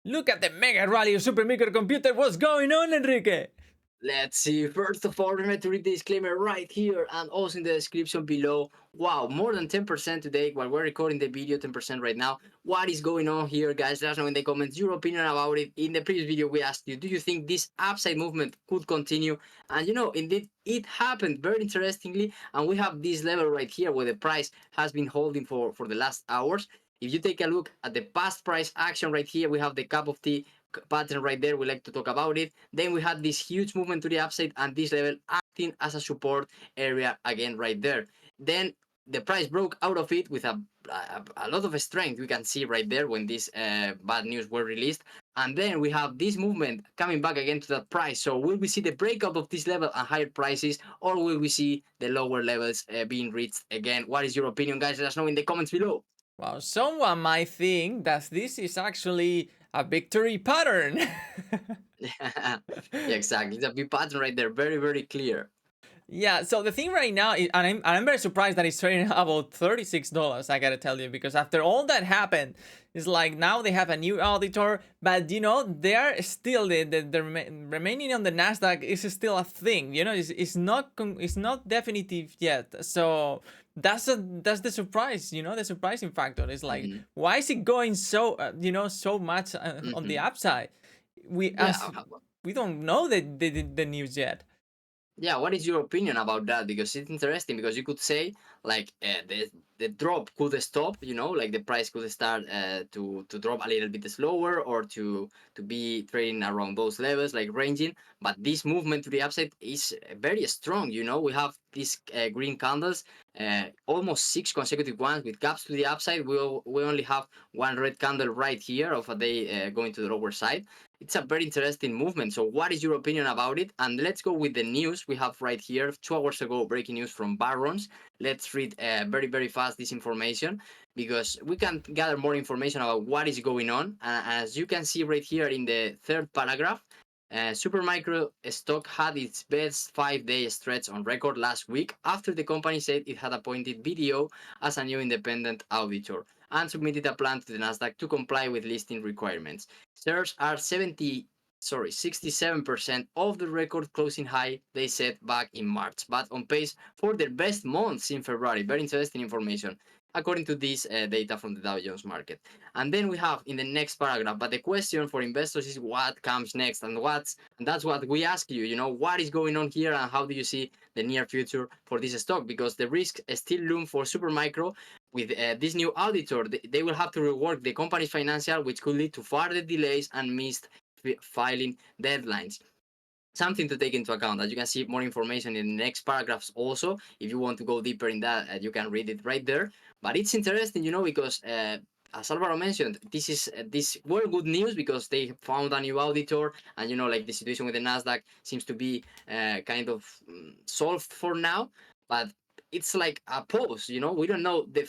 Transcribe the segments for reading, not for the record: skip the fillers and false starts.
Look at the mega rally of super microcomputer. What's going on, Enrique? Let's see. First of all, remember to read the disclaimer right here and also in the description below. Wow, more than 10% today while we're recording the video, 10% right now. What is going on here, guys? Let us know in the comments your opinion about it. In the previous video, we asked you, do you think this upside movement could continue? And indeed, it happened very interestingly. And we have this level right here where the price has been holding for the last hours. If you take a look at the past price action right here, we have the cup of tea pattern right there. We like to talk about it. Then we had this huge movement to the upside and this level acting as a support area again right there. Then the price broke out of it with a lot of strength. We can see right there when these bad news were released. And then we have this movement coming back again to that price. So will we see the breakout of this level and higher prices, or will we see the lower levels being reached again? What is your opinion, guys? Let us know in the comments below. Well, someone might think that this is actually a victory pattern. Yeah, exactly. It's a big pattern right there. Very, very clear. Yeah, so the thing right now, I'm very surprised that it's trading about $36, I gotta tell you, because after all that happened, it's like now they have a new auditor, but they are still, the remaining on the NASDAQ is still a thing, it's not definitive yet, so that's the surprise, the surprising factor. It's like, why is it going so, so much on the upside? We, Yeah. as, we don't know the news yet. Yeah, what is your opinion about that? Because it's interesting because you could say like the drop could stop, like the price could start to drop a little bit slower or to be trading around those levels, like ranging. But this movement to the upside is very strong. We have these green candles, almost 6 consecutive ones with gaps to the upside. We only have one red candle right here of a day going to the lower side. It's a very interesting movement. So what is your opinion about it? And let's go with the news we have right here. 2 hours ago, breaking news from Barron's. Let's read very, very fast this information because we can gather more information about what is going on. As you can see right here in the third paragraph, Supermicro stock had its best 5-day stretch on record last week after the company said it had appointed BDO as a new independent auditor and submitted a plan to the Nasdaq to comply with listing requirements. Shares are 67% of the record closing high they set back in March, but on pace for their best months in February. Very interesting information, according to this data from the Dow Jones market. And then we have in the next paragraph, but the question for investors is what comes next, and that's what we ask you. What is going on here, and how do you see the near future for this stock? Because the risk still loom for Supermicro with this new auditor. They will have to rework the company's financial, which could lead to further delays and missed filing deadlines. Something to take into account. As you can see, more information in the next paragraphs also. If you want to go deeper in that, you can read it right there. But it's interesting, because as Alvaro mentioned, this were good news because they found a new auditor, and like the situation with the Nasdaq seems to be kind of solved for now. But it's like a pause. We don't know the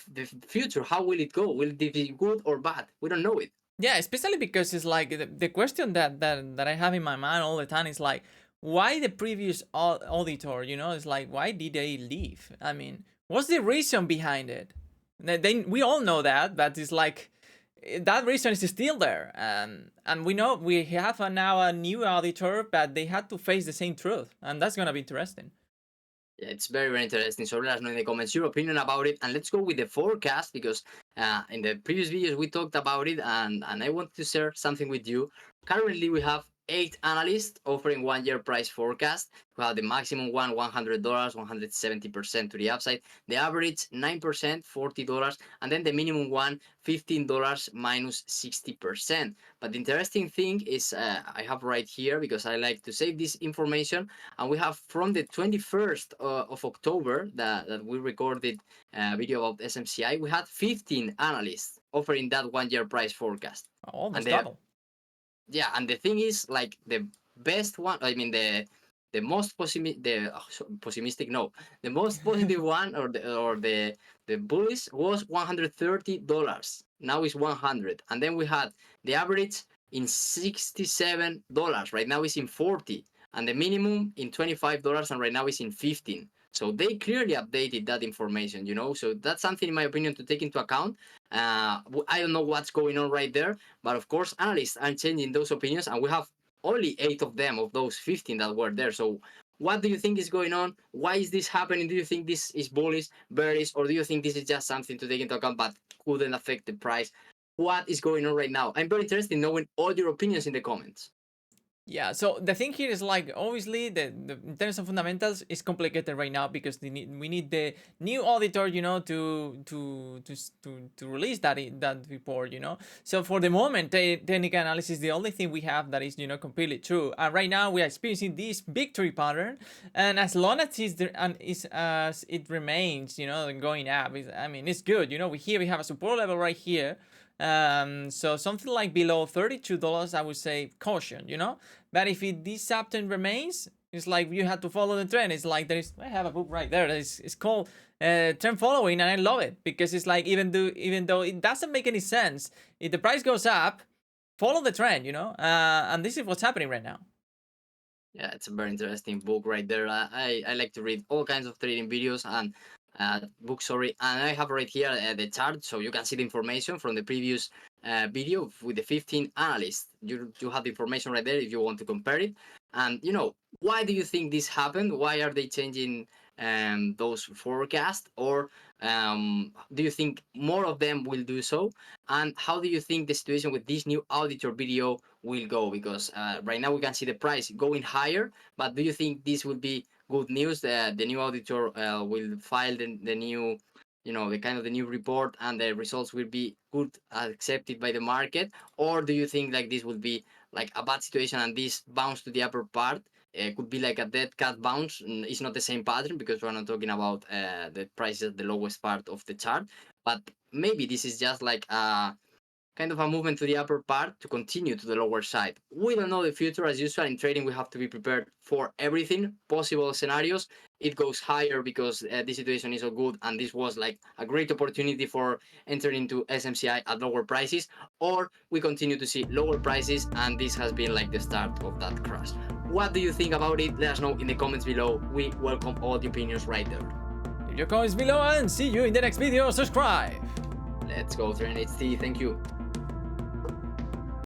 future. How will it go? Will it be good or bad? We don't know it. Yeah, especially because it's like the question that I have in my mind all the time is like, why the previous auditor? It's like, why did they leave? I mean, what's the reason behind it? We all know that, but it's like that reason is still there, and we know we have now a new auditor, but they had to face the same truth, and that's gonna be interesting. Yeah, it's very, very interesting. So let us know in the comments your opinion about it. And let's go with the forecast because in the previous videos we talked about it, and I want to share something with you. Currently, we have 8 analysts offering 1-year price forecast. We have the maximum one, $100, 170% to the upside. The average, 9%, $40. And then the minimum one, $15 minus 60%. But the interesting thing is I have right here because I like to save this information. And we have from the 21st of October that we recorded a video about SMCI, we had 15 analysts offering that 1-year price forecast. Almost And double. yeah, and the thing is, like the best one, I mean the most pessimistic, no, the most positive one or the bullish was $130. Now it's 100, and then we had the average in $67. Right now it's in 40, and the minimum in $25, and right now it's in 15. So they clearly updated that information, you know. So that's something, in my opinion, to take into account. I don't know what's going on right there, but of course, analysts are changing those opinions, and we have only 8 of them of those 15 that were there. So what do you think is going on? Why is this happening? Do you think this is bullish, bearish, or do you think this is just something to take into account but couldn't affect the price? What is going on right now? I'm very interested in knowing all your opinions in the comments. Yeah, so the thing here is like obviously the in terms of fundamentals is complicated right now because we need the new auditor, you know, to release that report, you know. So for the moment, technical analysis is the only thing we have that is, you know, completely true. And right now we are experiencing this victory pattern, and as long as as it remains, you know, going up, I mean, it's good. You know, we have a support level right here. So something like below $32, I would say caution, you know. But if this uptrend remains, it's like you have to follow the trend. It's like I have a book right there. It's called trend following, and I love it because it's like even though it doesn't make any sense, if the price goes up, follow the trend, you know. And this is what's happening right now. Yeah, it's a very interesting book right there. I like to read all kinds of trading videos and books, sorry. And I have right here the chart, so you can see the information from the previous video with the 15 analysts. You have the information right there if you want to compare it. And you know, why do you think this happened? Why are they changing those forecasts? Or do you think more of them will do so? And how do you think the situation with this new auditor video will go? Because right now we can see the price going higher, but do you think this will be good news that the new auditor will file the new, you know, the kind of the new report, and the results will be good, accepted by the market? Or do you think like this will be like a bad situation, and this bounce to the upper part could be like a dead cat bounce? It's not the same pattern because we're not talking about the prices at the lowest part of the chart, but maybe this is just like a kind of a movement to the upper part to continue to the lower side. We don't know the future. As usual in trading, we have to be prepared for everything, possible scenarios. It goes higher because the situation is so good, and this was like a great opportunity for entering into SMCI at lower prices, or we continue to see lower prices, and this has been like the start of that crash. What do you think about it? Let us know in the comments below. We welcome all the opinions right there. Leave your comments below and see you in the next video. Subscribe. Let's go, Train HT. Thank you.